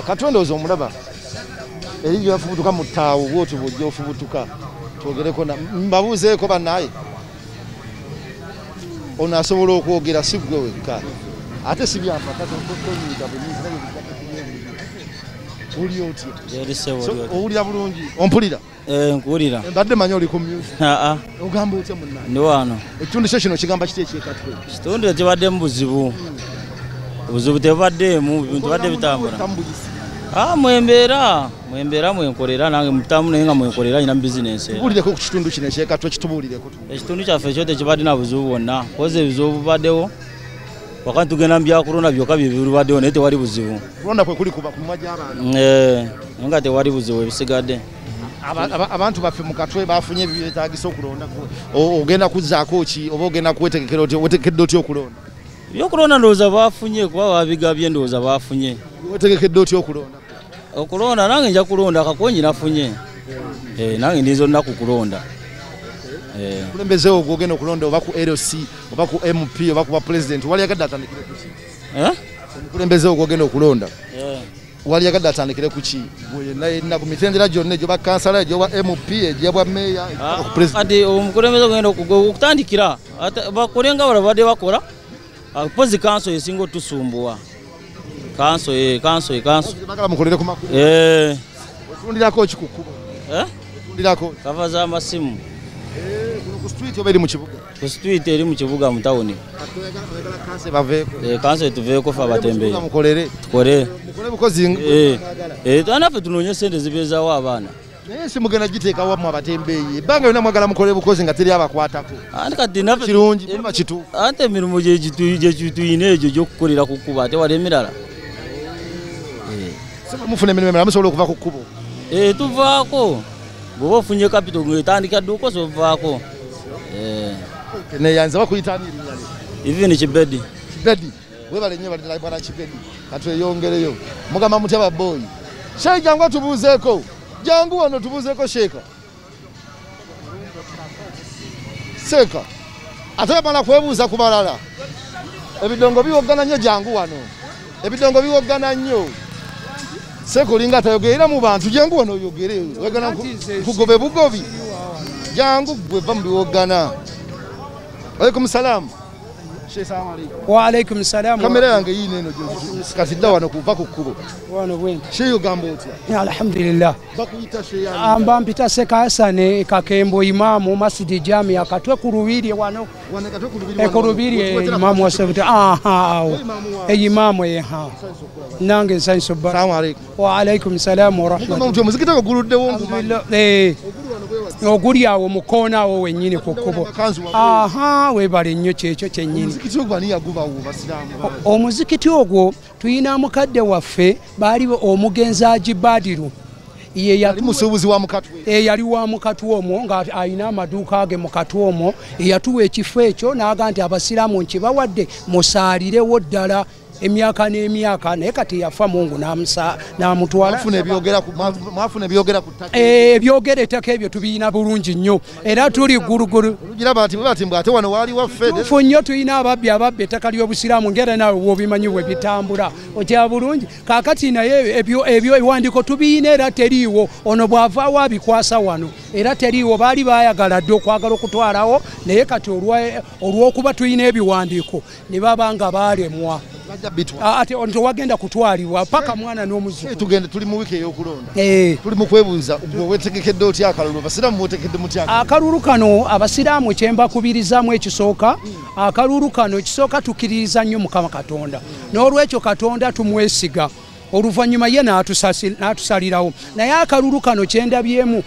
Katonda ozomulaba eri yafubutuka mu ttaawo bw'otyo bw'ojja ofubutuka twogereko mbabuuzeeko bannaye ono asobola okwogera si ggwe wekka ate si byampaka tonyiiga bunyiizi uli otya owulira bulungi ompulira nkuwulira mbadde manyi oli ku music ogamba otya munnaye ndi wano ekitundu kyo kino kigamba kiti ekyekatwe kitundu tekibaddemu buzibu obuzibu tebubaddeemu bintu badde bitambula mwembeera mwenkolera nange mutamu naye nga mwenkolera nyina mu bizinensi tubuulireko ku kitundu kino ekyekatwe kitubuulireko ekitundu kyaffe ekyo tekibadde na buzibu bwonna koza ebizibu bubaddewo wakati tugenda mu byakulonda byokka bibaddewo naye tewali buzibu kulonda kwe kuli kuba ku mumwa gy'abantu naye nga tewali buzibu ebisigadde abantu baffe mu katwe bafunye ebyetaagisa okulonda ogenda kuzzaako ki oba ogenda kwetegekera wetekedde otya okulonda ebyokulonda ndowooza baafunye kuba babigabye ndowooza baafunye wetegekedde otya okulonda okulonda nange nja kulonda akakonyi nafunye nange ndinza olunaku kulonda kulembeze ogwo ogenda okulonda oba ku LC oba ku MP oba ku president wali yagadde atandikire ku ki omukulembeze ogwo ogenda okulonda wali yagadde atandikire ku ki yenna ku mitendera gyonna egyo bakansala egyo bwa MP egyo bwa meya ati omukulembeze ogenda okutandikira bakole nga balabadde bakola pozi kanso esinga otusumbuwa kanso bagala mukolere ku makulu otundirako ki ku kkubo otundirako kava z'amasimu ku street oba eri mu kibuga ku street eri mu kibuga mu tawuni kanso etuveeko fe abatembeeyi tukole bukozi naffe tunoonye sente zibeezaawo abaana naye si mugenda giteeka wamu abatembeeyi ebbanga yonna mwagala mukole bukozi nga teri abakwatako kirungi muba kituufu ate emirimu gye tuyina egyo gy'okukolera ku kkubo ate wali emirala mufuna emirimu emirala musobola okuva ku kkubo tuvaako bw'oba ofunye kapito ng'etandika dde okosa ovaako neyanza bakuyitaani erinnya even Kibedi webale nnyo bala Kibedi katweyongereyo mugamba mutya baboyi sheikh jangu tubuuzeeko jangu wano tubuuzeeko sheeka ate bamala kwebuuza ku balala ebidongo biwoggana nnyo jangu wano ebidongo biwoggana nnyo seeka olinga atayogerera mu bantu jangu wano oyogere wegana kugobe bugobi jangu gweva mu biwoggana alaikum salaam wa alaikum salam kamera yange yine eno sikazidda wano kuva ku kkubo wano bwenti sheyo gambo otya alhamdulillah bakuyita sheya amba mpita Seka Hasane Kakembo imamu masjidi jami akatwe ku lubiri wano ku lubiri imamu wasabuta imamu nange nsanso ba assalamu alaikum wa alaikum salam wa rahmatullahi muzikita guludde wongo oguli awo mukoona awo wennyini ku kkubo webale nnyo kyekyo kyennyini omuzikiti ogwo tuyina mukadde waffe baali omugenzi Agibadiru yali wa mukatwe omwo nga alina amaduuka ge mukatwe omwo eyatuwa ekifo ekyo n'aga nti abasiraamu nkibawadde musaalirewo ddala emyaka n'emyaka naye kati yafa Mungu n'amutwala ebyogera ettaka ebyo tubiina bulungi nnyo era tuli ggulugulu tufu nnyo tulina ababbi ettaka ly'obusiraamu ngera nawe wobimanyi bwe bitambula okya bulungi kaakati naye ebyo ebiwandiiko tubiina era teriiwo ono bw'avaawo abikwasa wano era teriiwo baali baayagala dde okwagala okutwalawo naye kati olw'okuba tulina ebiwandiiko ne baba nga baalemwa ate wagenda kutwalibwa paka mwana n'omuzuku tugende tuli mu wiki ey'okulonda tuli mu kwebuuza wetegekedde otya akalulu abasiraamu mwetekedde mutya akalulu kano abasiraamu kyembakubirizamu ekisooka akalulu kano ekisooka tukkiririza nnyo Mukama Katonda n'olwekyo Katonda tumwesiga oluvannyuma ye n'atusalirawo naye akalulu kano kyendabyemu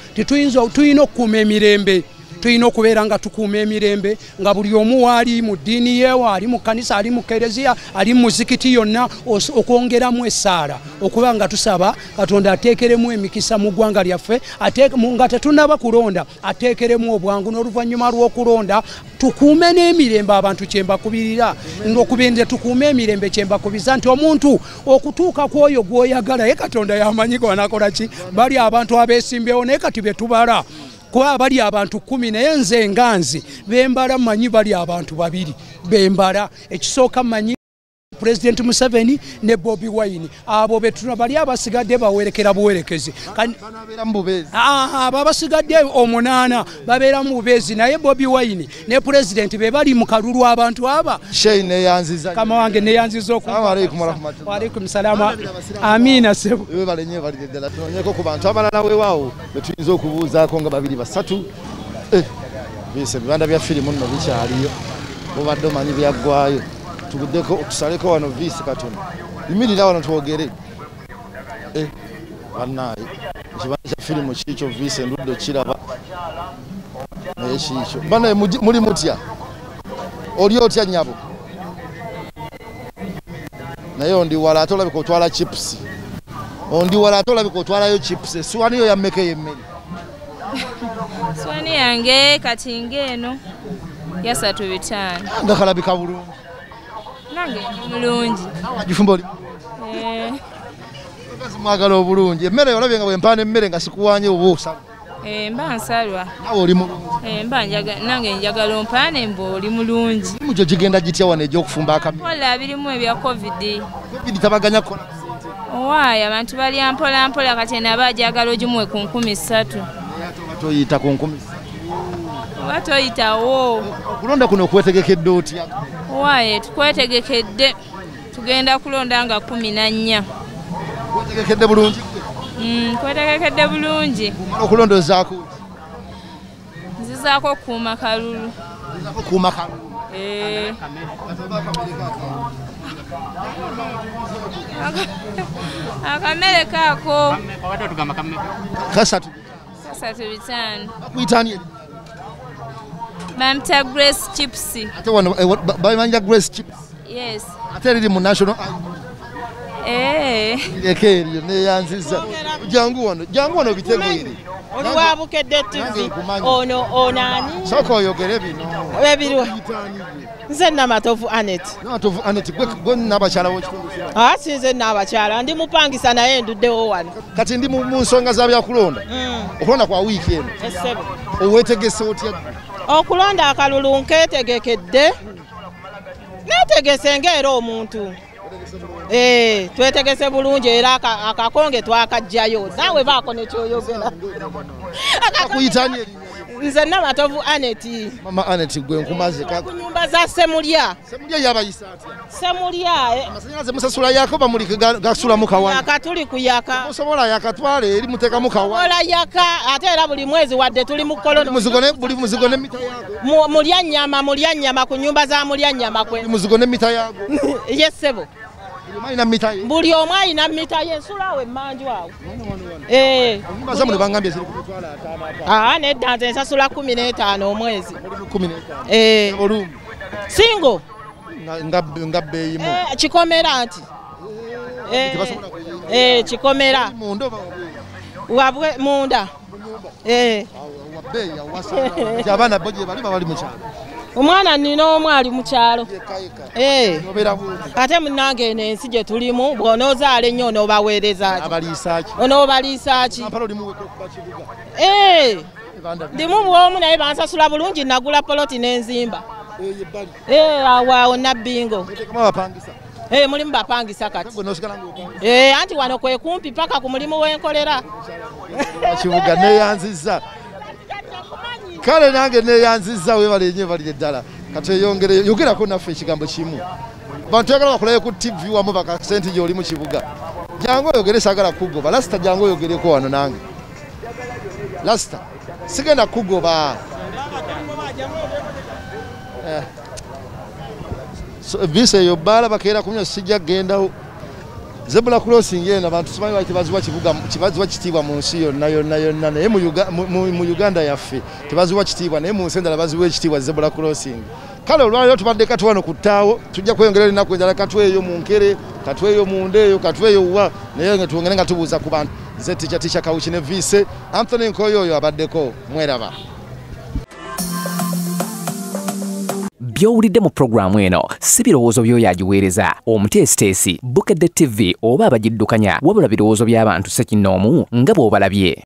tulina okukuuma emirembe tulina okubeera nga tukuuma emirembe nga buli omu waali mu ddiini ye ali mu kanisa ali mu kereziya ali mu muzikiti yonna okwongeramu essaala okuba nga tusaba Katonda ateekeremu emikisa mu ggwanga lyaffe nga tetunnaba kulonda ateekeremu obwangu n'oluvannyuma lw'okulonda tukuume n'emirembe abantu kyembakubirira ng'okubende tukuume emirembe kyembakubiriza nti omuntu okutuuka ku oyo gw'oyagala ye Katonda yamanyi gwanakola ki bali abantu abeesimbewo naye kati be tubala kuba bali abantu 10 naye nze nganzi bembala manyi bali abantu 2 bembala ekisooka manyi President Museveni ne Bobi Wine abo betuna bali abasigadde bawerekera buwerekezi banabera mbubezi babasigadde omunana babera mu bubezi naye Bobi Wine ne President be bali mu kalulu abantu aba Shane yanziza kama wange ne yanziza oku Assalamu alaykum warahmatullahi wa alaykum salaam amina sebo ewe balenye bali ddala tonyeko ku bantu abalala weewaawo betuyinza okubuuzaako nga babiri basatu bise bibanda bya firimu nno bikyaliyo obadde omanyi byaggwayo tuguddeko tusaleko wano visi katono imirira wano twogere bannaye ekibanda kya firimu kiikyo visi enduddo kiraba naye kiikyo bannaye muli mutya oli otya nnyabo naye ondi wala ate olabika otwala chips ondi wala ate olabika otwalayo chips essuwani yo yammeka ey'emmere Swani yange kati ngeno ya 3:5 nga kalabika bulungi nange mulungi wagifumba oli kazi mwagala obulungi emmere olabye nga bwempana emmere nga sikuwanye obuusa mba nsalwa nawe oli mulungi mba nange njagala ompane mbu oli mulungi mujjo gigenda gitya wano egy'okufumba akamere kola birimu ebya covid tabaganya kukola owaayo abantu balya mpola mpola kati nabo ajagala ogimuwe ku 13,000 toyita ku 10,000 oba toyitawo okulonda kuno okwetegekedde otya owaayo tukwetegekedde tugenda kulonda nga 14 kwetegekedde bulungi kwetegekedde bulungi okulonda ozaako nzizaako okuuma kalulu okuuma kalulu akamere kaako kasatu 3:5 bakuyitani bamta Grace Chips ate wano bamanja Grace Chips yes ate liri mu national leke eriyo neyanziza jangu wano bitego eri oli wabukedde TV ono onani soko oyogere bino ebiriwa nze namatovu Anet namatovu Anet gwe nabakyala w'ekitundu sinze nabakyala ndi mupangisa naye nduddewo wano kati ndi mu nsonga za byakulonda okulonda kwa wiiki eno essebo oweetegese otya okulonda akalulu nkeetegekedde neetegese ng'era omuntu twetegese bulungi era akakonge twakajjayo naawe baako nekyoyogera akuyitani nze namatovu Anet mama Anet gwe nkumaze ku nyumba za Semulya yabayisa atya Semulya amasanyalaze musasula yako bamulike gasula mukawanya yaka tuli kuyaka osobola yakatwale eri muteka mukawanya ola yaka ate era buli mwezi wadde tuli mu kolono buli muzigo ne mita yago mulya nnyama ku nyumba za mulya nnyama kwe muzigo ne mita yago yesebo buli omu alina mita yensulawo emmanju awo zamuli bangambye ziri kutwala nedda nze nsasula 15 omwezi singo nga bbeeyimu kikomera nti kikomera wabwe munda abaana bo gye bali bali mu kyalo omwana nina omu ali mu kyalo ate munange eno ensi gye tulimu bw'onoozaala ennyo onoobaweereza onoobaliisa ki ndimu bwomu naye bansasula bulungi nagula poloti n'enzimba awaawo nabbingo mulimu bapangisa kati anti wano kwe kumpi paka ku mulimu w'enkolera kibuga neyanziza kale nange neyanziza webalenye bali eddala kati eyongere yogerako naffe ekigambo kimu bantu yagala bakulayo ku TV wamu bakasente gy'oli mu kibuga jangu oyogere sagala kugoba lasita jangu oyogereko wano nange lasita sigenda kugoba visa eyo bbaala bakeera kunywa sijja gendawo zebula crossing eno abantu simanyi lwaki tebaziwa kibuga kibaziwa kitiibwa mu nsi yonna naye mu Uganda yaffe tebaziwa kitiibwa naye mu nsi endala baziwa ekitiibwa zebula crossing kale olwaliro tubadde kati wano ku ttaawo tujja kweyongerera ennaku endala katweyo mu nkere katweyo mu ndeeyo katweyo wa naye nga twongere nga tubuuza ku bantu ze ticca Kawuki ne Vice Anthony Nkoyo oyo abaddeko mweraba byowulidde mu pulogulaamu eno si birowoozo by'oyo agiweereza omuteesiteesi Bukedde TV oba abagiddukanya wabula birowoozo by'abantu ssekinnoomu nga bw'obalabye